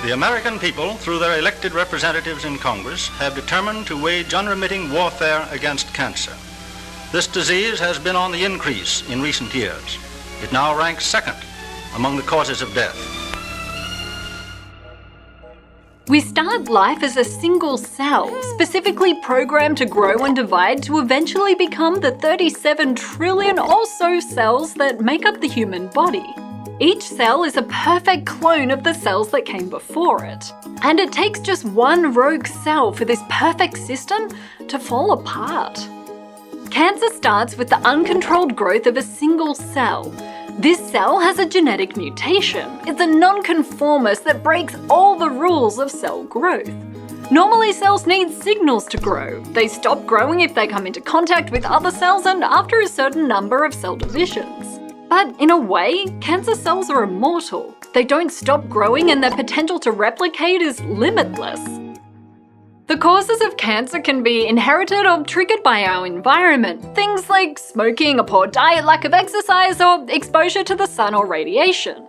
The American people, through their elected representatives in Congress, have determined to wage unremitting warfare against cancer. This disease has been on the increase in recent years. It now ranks second among the causes of death. We start life as a single cell, specifically programmed to grow and divide to eventually become the 37 trillion or so cells that make up the human body. Each cell is a perfect clone of the cells that came before it. And it takes just one rogue cell for this perfect system to fall apart. Cancer starts with the uncontrolled growth of a single cell. This cell has a genetic mutation. It's a nonconformist that breaks all the rules of cell growth. Normally, cells need signals to grow. They stop growing if they come into contact with other cells and after a certain number of cell divisions. But in a way, cancer cells are immortal. They don't stop growing and their potential to replicate is limitless. The causes of cancer can be inherited or triggered by our environment. Things like smoking, a poor diet, lack of exercise, or exposure to the sun or radiation.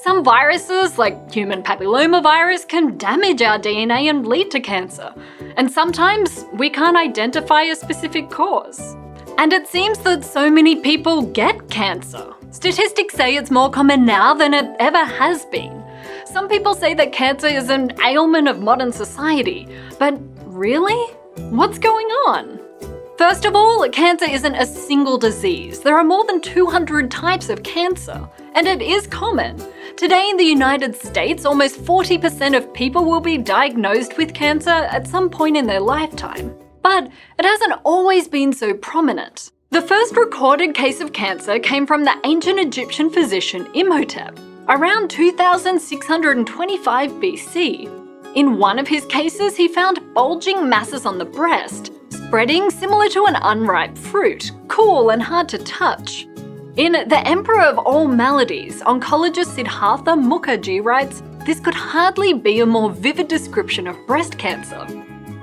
Some viruses, like human papillomavirus, can damage our DNA and lead to cancer. And sometimes we can't identify a specific cause. And it seems that so many people get cancer. Statistics say it's more common now than it ever has been. Some people say that cancer is an ailment of modern society, but really? What's going on? First of all, cancer isn't a single disease. There are more than 200 types of cancer, and it is common. Today in the United States, almost 40% of people will be diagnosed with cancer at some point in their lifetime. But it hasn't always been so prominent. The first recorded case of cancer came from the ancient Egyptian physician Imhotep, around 2625 BC. In one of his cases, he found bulging masses on the breast, spreading similar to an unripe fruit, cool and hard to touch. In The Emperor of All Maladies, oncologist Siddhartha Mukherjee writes, "This could hardly be a more vivid description of breast cancer."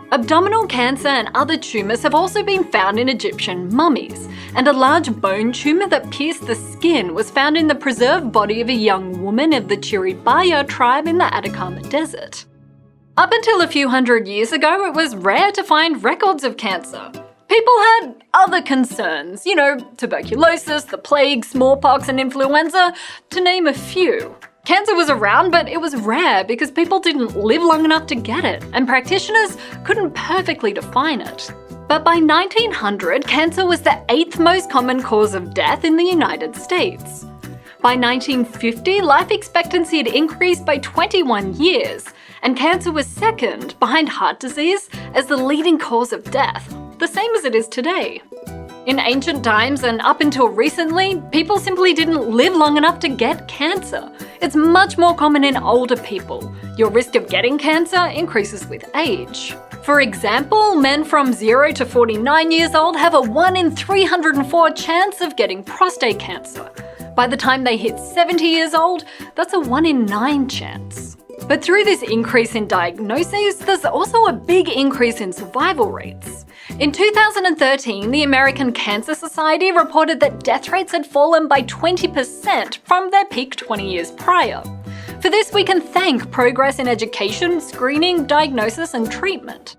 Abdominal cancer and other tumours have also been found in Egyptian mummies, and a large bone tumour that pierced the skin was found in the preserved body of a young woman of the Chiribaya tribe in the Atacama Desert. Up until a few hundred years ago, it was rare to find records of cancer. People had other concerns, tuberculosis, the plague, smallpox and influenza, to name a few. Cancer was around, but it was rare because people didn't live long enough to get it, and practitioners couldn't perfectly define it. But by 1900, cancer was the 8th most common cause of death in the United States. By 1950, life expectancy had increased by 21 years, and cancer was second, behind heart disease, as the leading cause of death, the same as it is today. In ancient times and up until recently, people simply didn't live long enough to get cancer. It's much more common in older people. Your risk of getting cancer increases with age. For example, men from 0 to 49 years old have a 1 in 304 chance of getting prostate cancer. By the time they hit 70 years old, that's a 1 in 9 chance. But through this increase in diagnoses, there's also a big increase in survival rates. In 2013, the American Cancer Society reported that death rates had fallen by 20% from their peak 20 years prior. For this, we can thank progress in education, screening, diagnosis, and treatment.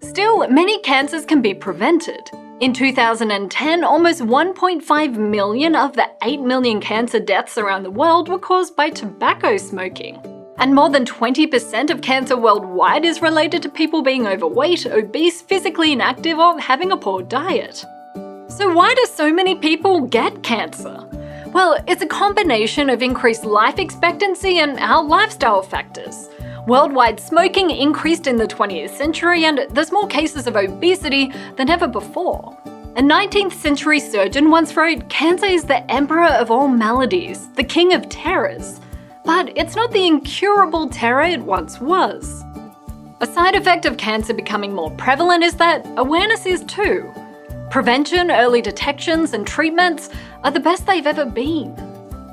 Still, many cancers can be prevented. In 2010, almost 1.5 million of the 8 million cancer deaths around the world were caused by tobacco smoking. And more than 20% of cancer worldwide is related to people being overweight, obese, physically inactive, or having a poor diet. So why do so many people get cancer? Well, it's a combination of increased life expectancy and our lifestyle factors. Worldwide smoking increased in the 20th century, and there's more cases of obesity than ever before. A 19th century surgeon once wrote, "Cancer is the emperor of all maladies, the king of terrors." But it's not the incurable terror it once was. A side effect of cancer becoming more prevalent is that awareness is too. Prevention, early detections, and treatments are the best they've ever been.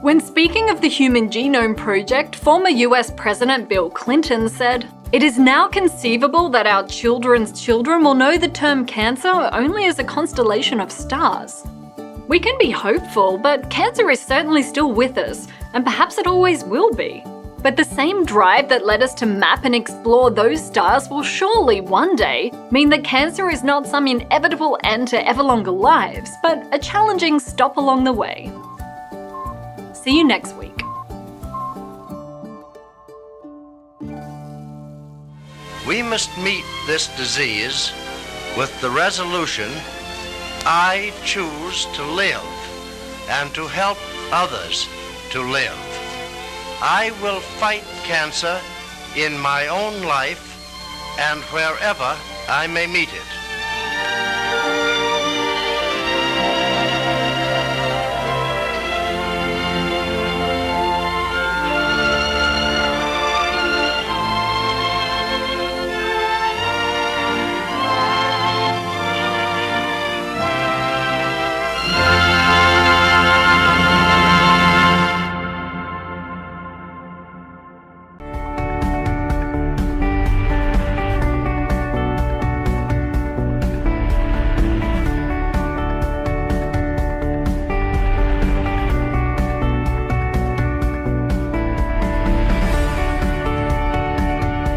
When speaking of the Human Genome Project, former US President Bill Clinton said, "It is now conceivable that our children's children will know the term cancer only as a constellation of stars." We can be hopeful, but cancer is certainly still with us, and perhaps it always will be. But the same drive that led us to map and explore those stars will surely one day mean that cancer is not some inevitable end to ever longer lives, but a challenging stop along the way. See you next week. We must meet this disease with the resolution, I choose to live and to help others to live. I will fight cancer in my own life and wherever I may meet it.